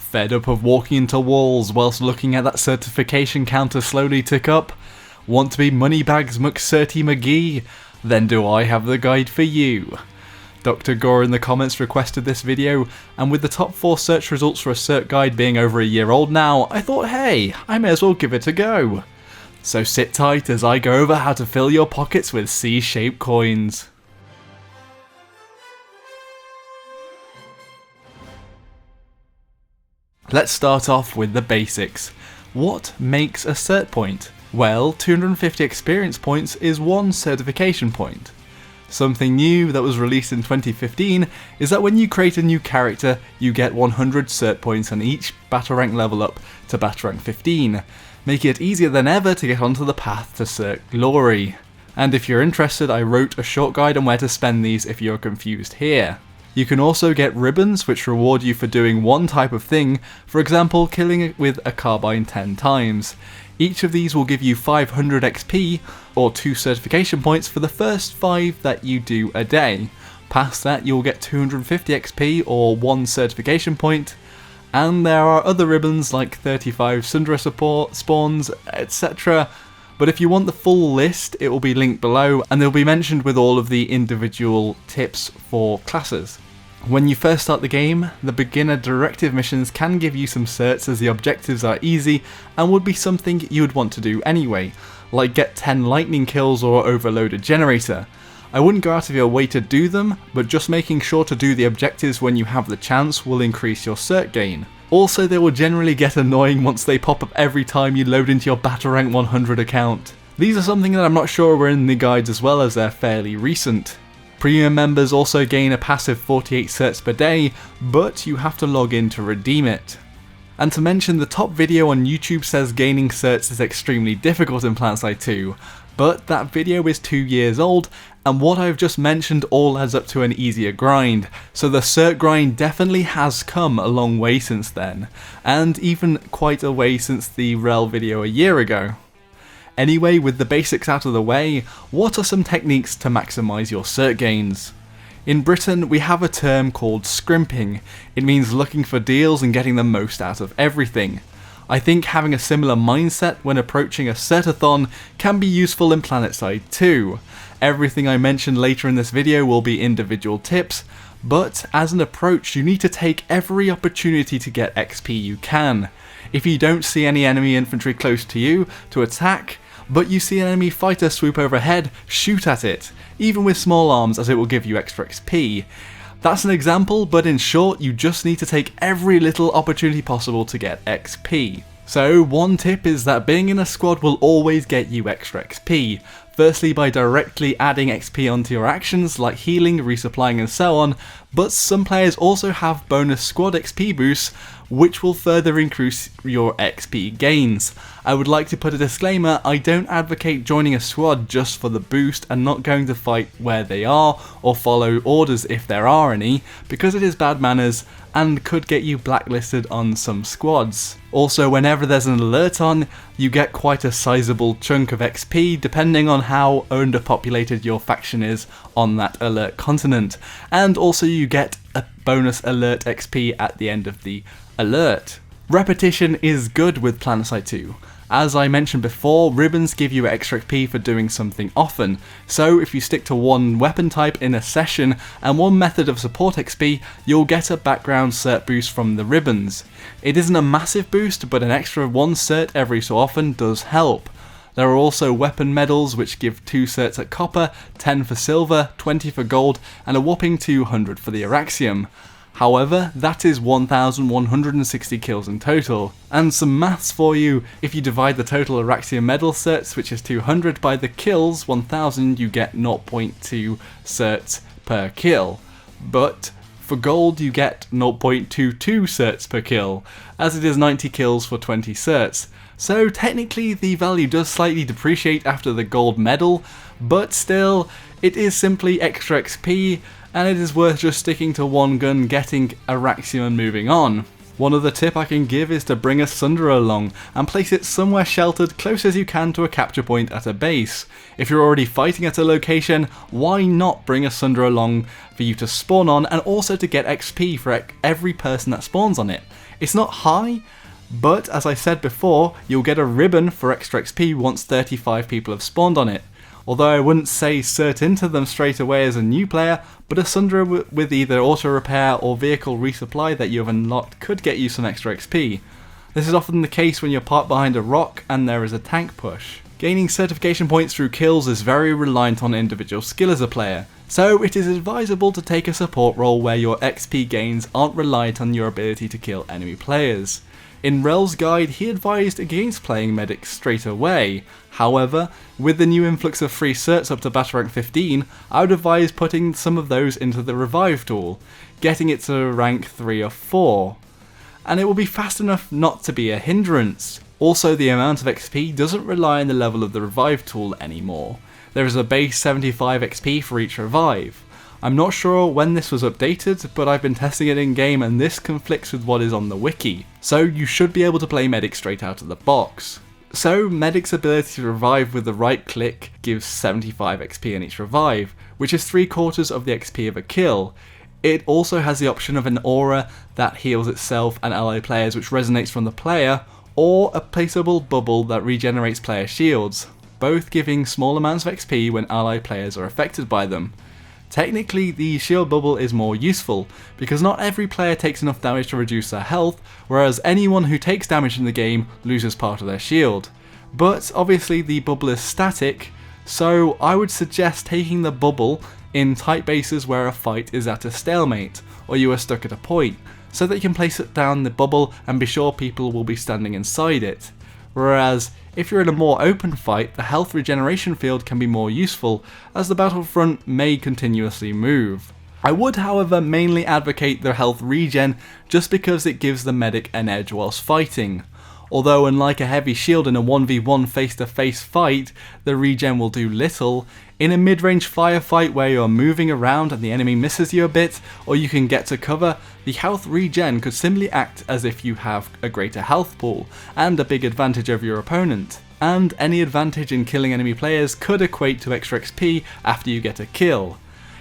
Fed up of walking into walls whilst looking at that certification counter slowly tick up? Want to be Moneybags McCerty McGee? Then do I have the guide for you. Dr. Gore in the comments requested this video, and with the top 4 search results for a cert guide being over a year old now, I thought hey, I may as well give it a go. So sit tight as I go over how to fill your pockets with C-shaped coins. Let's start off with the basics. What makes a cert point? Well, 250 experience points is 1 certification point. Something new that was released in 2015 is that when you create a new character, you get 100 cert points on each battle rank level up to battle rank 15, making it easier than ever to get onto the path to cert glory. And if you're interested, I wrote a short guide on where to spend these if you're confused here. You can also get ribbons which reward you for doing one type of thing, for example killing it with a carbine 10 times. Each of these will give you 500 XP, or 2 certification points for the first 5 that you do a day. Past that you'll get 250 XP or 1 certification point, and there are other ribbons like 35 Sundra support, spawns, etc. But if you want the full list, it will be linked below and they'll be mentioned with all of the individual tips for classes. When you first start the game, the beginner directive missions can give you some certs as the objectives are easy and would be something you would want to do anyway, like get 10 lightning kills or overload a generator. I wouldn't go out of your way to do them, but just making sure to do the objectives when you have the chance will increase your cert gain. Also, they will generally get annoying once they pop up every time you load into your battle rank 100 account. These are something that I'm not sure were in the guides as well as they're fairly recent. Premium members also gain a passive 48 certs per day, but you have to log in to redeem it. And to mention, the top video on YouTube says gaining certs is extremely difficult in Planetside 2, but that video is 2 years old, and what I've just mentioned all adds up to an easier grind, so the cert grind definitely has come a long way since then, and even quite a way since the Rel video a year ago. Anyway, with the basics out of the way, what are some techniques to maximise your cert gains? In Britain, we have a term called scrimping. It means looking for deals and getting the most out of everything. I think having a similar mindset when approaching a certathon can be useful in Planetside too. Everything I mention later in this video will be individual tips, but as an approach you need to take every opportunity to get XP you can. If you don't see any enemy infantry close to you to attack, but you see an enemy fighter swoop overhead, shoot at it, even with small arms as it will give you extra XP. That's an example, but in short, you just need to take every little opportunity possible to get XP. So one tip is that being in a squad will always get you extra XP. Firstly by directly adding XP onto your actions like healing, resupplying and so on, but some players also have bonus squad XP boosts which will further increase your XP gains. I would like to put a disclaimer, I don't advocate joining a squad just for the boost and not going to fight where they are or follow orders if there are any, because it is bad manners and could get you blacklisted on some squads. Also, whenever there's an alert on, you get quite a sizable chunk of XP depending on how underpopulated your faction is on that alert continent, and also you get a bonus alert XP at the end of the alert. Repetition is good with Planetside 2. As I mentioned before, ribbons give you extra XP for doing something often, so if you stick to one weapon type in a session and one method of support XP, you'll get a background cert boost from the ribbons. It isn't a massive boost, but an extra 1 cert every so often does help. There are also weapon medals which give 2 certs at copper, 10 for silver, 20 for gold, and a whopping 200 for the Araxium. However, that is 1,160 kills in total. And some maths for you, if you divide the total Araxium medal certs, which is 200, by the kills, 1,000, you get 0.2 certs per kill. But for gold you get 0.22 certs per kill, as it is 90 kills for 20 certs. So technically the value does slightly depreciate after the gold medal, but still, it is simply extra XP, and it is worth just sticking to one gun, getting Araxium and moving on. One other tip I can give is to bring a Sundra along and place it somewhere sheltered close as you can to a capture point at a base. If you're already fighting at a location, why not bring a Sundra along for you to spawn on and also to get XP for every person that spawns on it. It's not high, but as I said before, you'll get a ribbon for extra XP once 35 people have spawned on it. Although I wouldn't say cert into them straight away as a new player, but a Sundra with either auto repair or vehicle resupply that you have unlocked could get you some extra XP. This is often the case when you're parked behind a rock and there is a tank push. Gaining certification points through kills is very reliant on individual skill as a player, so it is advisable to take a support role where your XP gains aren't reliant on your ability to kill enemy players. In Rel's guide, he advised against playing medic straight away. However, with the new influx of free certs up to battle rank 15, I would advise putting some of those into the revive tool, getting it to rank 3 or 4. And it will be fast enough not to be a hindrance. Also, the amount of XP doesn't rely on the level of the revive tool anymore. There is a base 75 XP for each revive. I'm not sure when this was updated, but I've been testing it in game and this conflicts with what is on the wiki, so you should be able to play Medic straight out of the box. So Medic's ability to revive with the right click gives 75 XP in each revive, which is 3/4 of the XP of a kill. It also has the option of an aura that heals itself and ally players, which resonates from the player, or a placeable bubble that regenerates player shields, both giving small amounts of XP when ally players are affected by them. Technically, the shield bubble is more useful, because not every player takes enough damage to reduce their health, whereas anyone who takes damage in the game loses part of their shield. But obviously the bubble is static, so I would suggest taking the bubble in tight bases where a fight is at a stalemate, or you are stuck at a point, so that you can place it down the bubble and be sure people will be standing inside it. Whereas, if you're in a more open fight, the health regeneration field can be more useful, as the battlefront may continuously move. I would, however, mainly advocate the health regen just because it gives the medic an edge whilst fighting. Although unlike a heavy shield in a 1v1 face-to-face fight, the regen will do little, in a mid-range firefight where you're moving around and the enemy misses you a bit, or you can get to cover, the health regen could simply act as if you have a greater health pool, and a big advantage over your opponent. And any advantage in killing enemy players could equate to extra XP after you get a kill.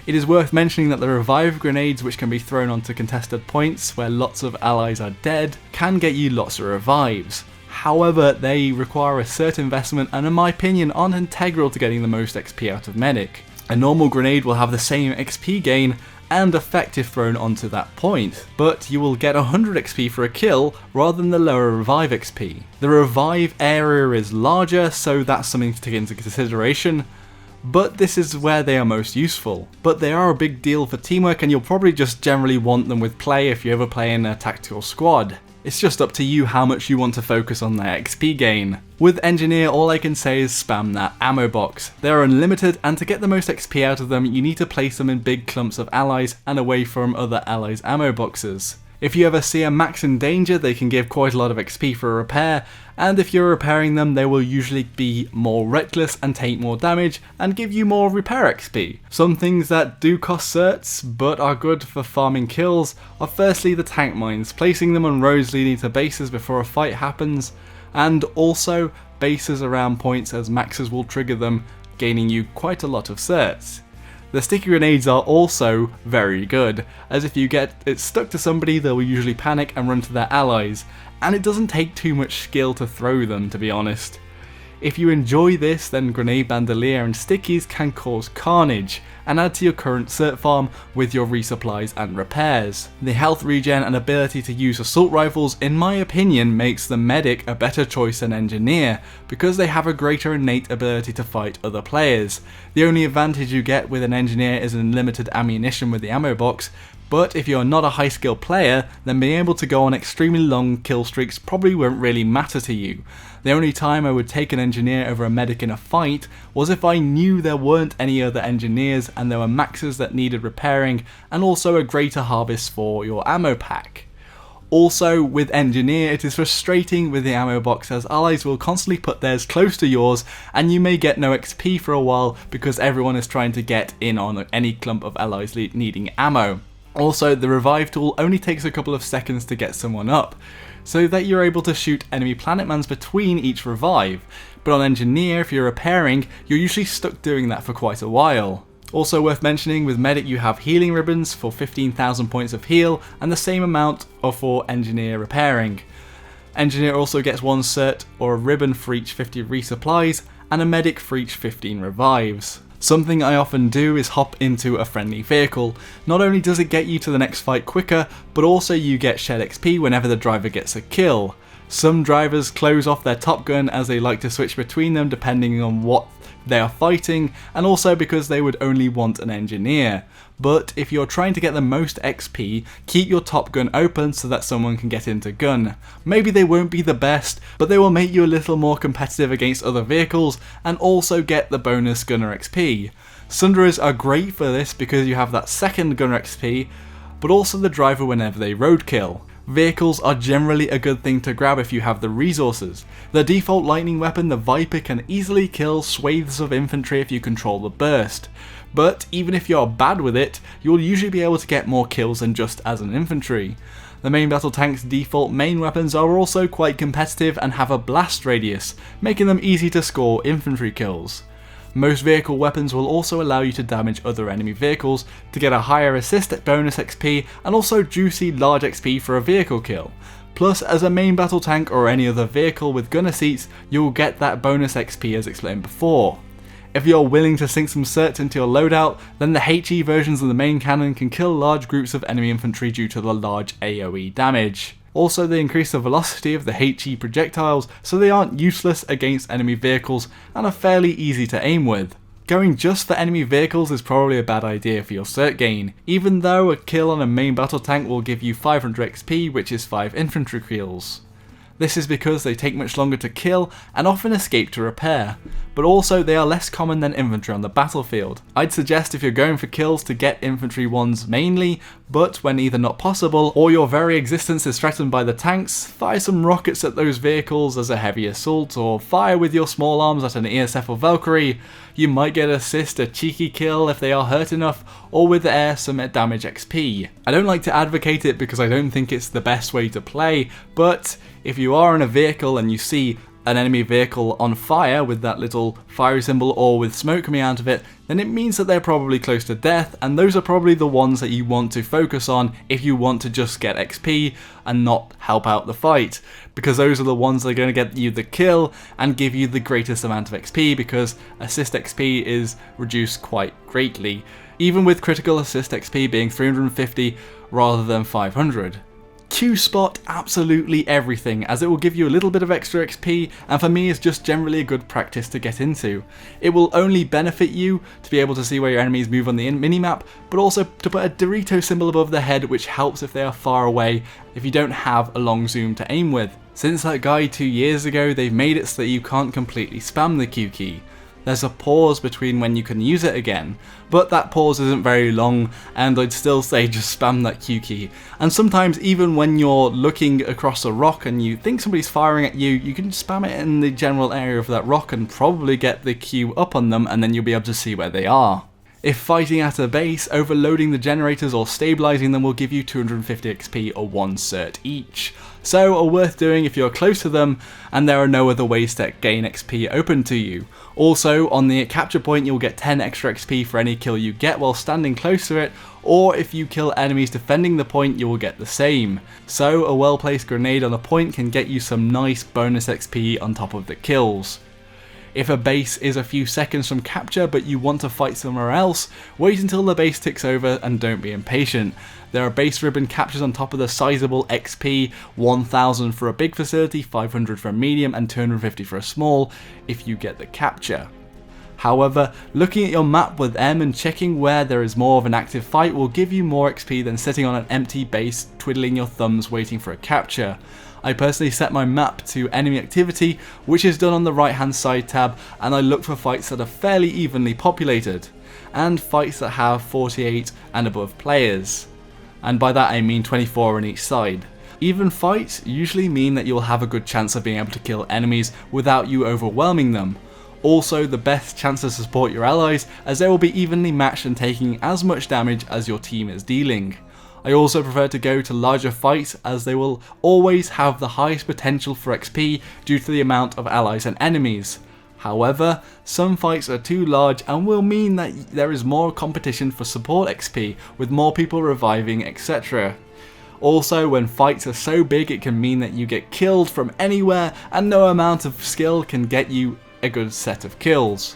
It is worth mentioning that the revive grenades, which can be thrown onto contested points where lots of allies are dead, can get you lots of revives. However, they require a cert investment and in my opinion aren't integral to getting the most XP out of Medic. A normal grenade will have the same XP gain and effect if thrown onto that point, but you will get 100 XP for a kill rather than the lower revive XP. The revive area is larger, so that's something to take into consideration, but this is where they are most useful. But they are a big deal for teamwork and you'll probably just generally want them with play if you ever play in a tactical squad. It's just up to you how much you want to focus on their XP gain. With Engineer, all I can say is spam that ammo box. They're unlimited, and to get the most XP out of them, you need to place them in big clumps of allies and away from other allies' ammo boxes. If you ever see a max in danger, they can give quite a lot of XP for a repair, and if you're repairing them, they will usually be more reckless and take more damage and give you more repair XP. Some things that do cost certs, but are good for farming kills, are firstly the tank mines, placing them on roads leading to bases before a fight happens, and also bases around points as maxes will trigger them, gaining you quite a lot of certs. The sticky grenades are also very good, as if you get it stuck to somebody they will usually panic and run to their allies, and it doesn't take too much skill to throw them, to be honest. If you enjoy this, then grenade bandolier and stickies can cause carnage, and add to your current cert farm with your resupplies and repairs. The health regen and ability to use assault rifles, in my opinion, makes the medic a better choice than engineer, because they have a greater innate ability to fight other players. The only advantage you get with an engineer is unlimited ammunition with the ammo box, but if you're not a high skill player, then being able to go on extremely long kill streaks probably won't really matter to you. The only time I would take an engineer over a medic in a fight was if I knew there weren't any other engineers and there were maxes that needed repairing and also a greater harvest for your ammo pack. Also, with engineer, it is frustrating with the ammo box as allies will constantly put theirs close to yours and you may get no XP for a while because everyone is trying to get in on any clump of allies needing ammo. Also, the revive tool only takes a couple of seconds to get someone up, so that you're able to shoot enemy planetmans between each revive, but on engineer, if you're repairing, you're usually stuck doing that for quite a while. Also worth mentioning, with Medic you have healing ribbons for 15,000 points of heal, and the same amount for Engineer repairing. Engineer also gets 1 cert or a ribbon for each 50 resupplies, and a Medic for each 15 revives. Something I often do is hop into a friendly vehicle. Not only does it get you to the next fight quicker, but also you get shed XP whenever the driver gets a kill. Some drivers close off their Top Gun as they like to switch between them depending on what they are fighting, and also because they would only want an engineer. But if you're trying to get the most XP, keep your Top Gun open so that someone can get into gun. Maybe they won't be the best, but they will make you a little more competitive against other vehicles and also get the bonus gunner XP. Sunderers are great for this because you have that second gunner XP, but also the driver whenever they roadkill. Vehicles are generally a good thing to grab if you have the resources. The default lightning weapon, the Viper, can easily kill swathes of infantry if you control the burst. But even if you're bad with it, you'll usually be able to get more kills than just as an infantry. The main battle tank's default main weapons are also quite competitive and have a blast radius, making them easy to score infantry kills. Most vehicle weapons will also allow you to damage other enemy vehicles to get a higher assist bonus XP and also juicy large XP for a vehicle kill. Plus, as a main battle tank or any other vehicle with gunner seats, you will get that bonus XP as explained before. If you're willing to sink some certs into your loadout, then the HE versions of the main cannon can kill large groups of enemy infantry due to the large AoE damage. Also, they increase the velocity of the HE projectiles so they aren't useless against enemy vehicles and are fairly easy to aim with. Going just for enemy vehicles is probably a bad idea for your cert gain, even though a kill on a main battle tank will give you 500 XP, which is 5 infantry kills. This is because they take much longer to kill and often escape to repair, but also they are less common than infantry on the battlefield. I'd suggest if you're going for kills to get infantry ones mainly, but when either not possible or your very existence is threatened by the tanks, fire some rockets at those vehicles as a heavy assault, or fire with your small arms at an ESF or Valkyrie. You might get assist a cheeky kill if they are hurt enough, or with the air some damage XP. I don't like to advocate it because I don't think it's the best way to play, but if you are in a vehicle and you see an enemy vehicle on fire with that little fiery symbol or with smoke coming out of it, then it means that they're probably close to death, and those are probably the ones that you want to focus on if you want to just get XP and not help out the fight, because those are the ones that are going to get you the kill and give you the greatest amount of XP, because assist XP is reduced quite greatly, even with critical assist XP being 350 rather than 500. Q-spot absolutely everything, as it will give you a little bit of extra XP, and for me is just generally a good practice to get into. It will only benefit you to be able to see where your enemies move on the minimap, but also to put a Dorito symbol above the head, which helps if they are far away if you don't have a long zoom to aim with. Since that guide 2 years ago, they've made it so that you can't completely spam the Q key. There's a pause between when you can use it again, but that pause isn't very long, and I'd still say just spam that Q key. And sometimes even when you're looking across a rock and you think somebody's firing at you, you can spam it in the general area of that rock and probably get the Q up on them, and then you'll be able to see where they are. If fighting at a base, overloading the generators or stabilizing them will give you 250 XP or 1 cert each. So are worth doing if you're close to them and there are no other ways to gain XP open to you. Also, on the capture point you'll get 10 extra XP for any kill you get while standing close to it, or if you kill enemies defending the point you will get the same. So a well placed grenade on a point can get you some nice bonus XP on top of the kills. If a base is a few seconds from capture but you want to fight somewhere else, wait until the base ticks over and don't be impatient. There are base ribbon captures on top of the sizable XP, 1000 for a big facility, 500 for a medium and 250 for a small if you get the capture. However, looking at your map with M and checking where there is more of an active fight will give you more XP than sitting on an empty base twiddling your thumbs waiting for a capture. I personally set my map to enemy activity, which is done on the right hand side tab, and I look for fights that are fairly evenly populated, and fights that have 48 and above players. And by that I mean 24 on each side. Even fights usually mean that you'll have a good chance of being able to kill enemies without you overwhelming them. Also the best chance to support your allies, as they will be evenly matched and taking as much damage as your team is dealing. I also prefer to go to larger fights, as they will always have the highest potential for XP due to the amount of allies and enemies. However, some fights are too large and will mean that there is more competition for support XP, with more people reviving, etc. Also, when fights are so big, it can mean that you get killed from anywhere and no amount of skill can get you a good set of kills.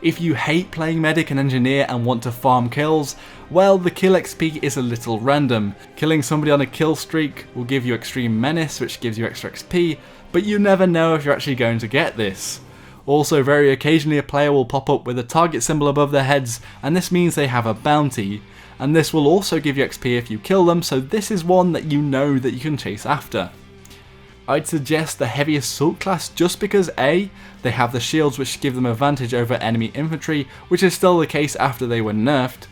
If you hate playing medic and engineer and want to farm kills, well, the kill XP is a little random. Killing somebody on a kill streak will give you extreme menace, which gives you extra XP, but you never know if you're actually going to get this. Also, very occasionally a player will pop up with a target symbol above their heads, and this means they have a bounty. And this will also give you XP if you kill them, so this is one that you know that you can chase after. I'd suggest the heavy assault class just because A, they have the shields which give them advantage over enemy infantry, which is still the case after they were nerfed.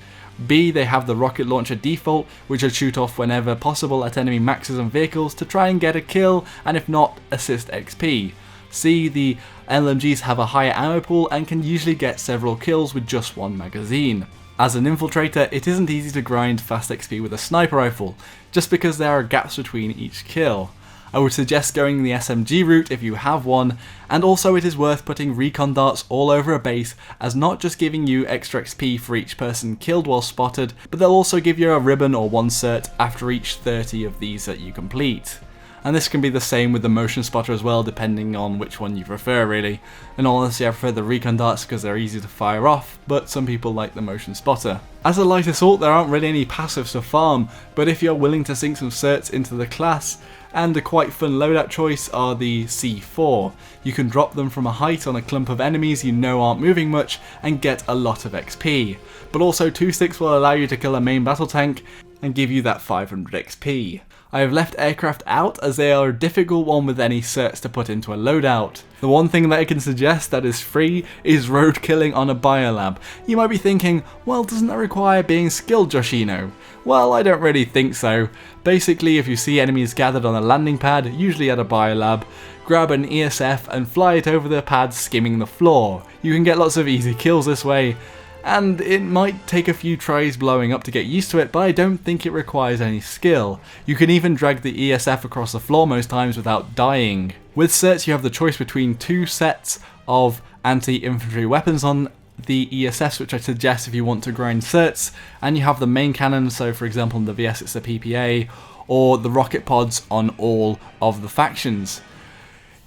B, they have the rocket launcher default, which will shoot off whenever possible at enemy maxes and vehicles to try and get a kill, and if not, assist XP. C, the LMGs have a higher ammo pool and can usually get several kills with just one magazine. As an infiltrator, it isn't easy to grind fast XP with a sniper rifle, just because there are gaps between each kill. I would suggest going the SMG route if you have one, and also it is worth putting recon darts all over a base, as not just giving you extra XP for each person killed while spotted, but they'll also give you a ribbon or one cert after each 30 of these that you complete. And this can be the same with the motion spotter as well, depending on which one you prefer really. In all honesty, I prefer the recon darts because they're easy to fire off, but some people like the motion spotter. As a light assault, there aren't really any passives to farm, but if you're willing to sink some certs into the class, and a quite fun loadout choice are the C4. You can drop them from a height on a clump of enemies you know aren't moving much and get a lot of XP. But also 2 sticks will allow you to kill a main battle tank and give you that 500 XP. I have left aircraft out as they are a difficult one with any certs to put into a loadout. The one thing that I can suggest that is free is road killing on a biolab. You might be thinking, well, doesn't that require being skilled, Joshino? Well, I don't really think so. Basically, if you see enemies gathered on a landing pad, usually at a biolab, grab an ESF and fly it over the pad skimming the floor. You can get lots of easy kills this way, and it might take a few tries blowing up to get used to it, but I don't think it requires any skill. You can even drag the ESF across the floor most times without dying. With certs, you have the choice between 2 sets of anti-infantry weapons on the ESFs, which I suggest if you want to grind certs, and you have the main cannon, so for example in the VS it's the PPA, or the rocket pods on all of the factions.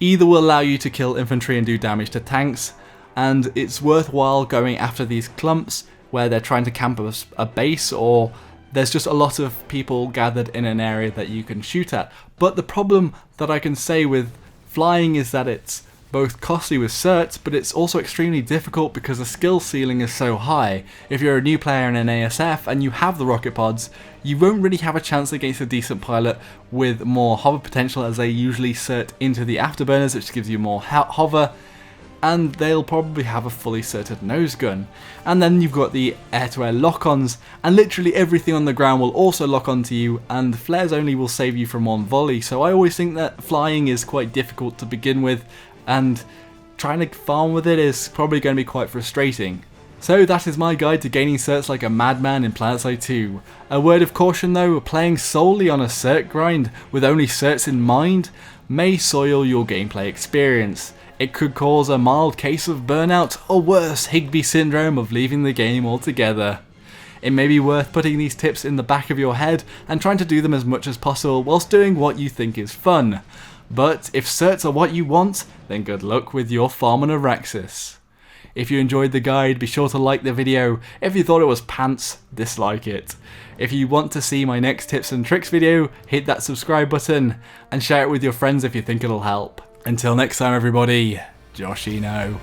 Either will allow you to kill infantry and do damage to tanks, and it's worthwhile going after these clumps where they're trying to camp a base, or there's just a lot of people gathered in an area that you can shoot at. But the problem that I can say with flying is that it's both costly with certs, but it's also extremely difficult because the skill ceiling is so high. If you're a new player in an ASF and you have the rocket pods, you won't really have a chance against a decent pilot with more hover potential, as they usually cert into the afterburners, which gives you more hover, and they'll probably have a fully certed nose gun. And then you've got the air-to-air lock-ons, and literally everything on the ground will also lock onto you, and flares only will save you from one volley. So I always think that flying is quite difficult to begin with, and trying to farm with it is probably going to be quite frustrating. So that is my guide to gaining certs like a madman in Planetside 2. A word of caution though, playing solely on a cert grind with only certs in mind may soil your gameplay experience. It could cause a mild case of burnout, or worse, Higby syndrome of leaving the game altogether. It may be worth putting these tips in the back of your head and trying to do them as much as possible whilst doing what you think is fun. But if certs are what you want, then good luck with your farm on Araxis. If you enjoyed the guide, be sure to like the video. If you thought it was pants, dislike it. If you want to see my next tips and tricks video, hit that subscribe button and share it with your friends if you think it'll help. Until next time everybody, Joshino.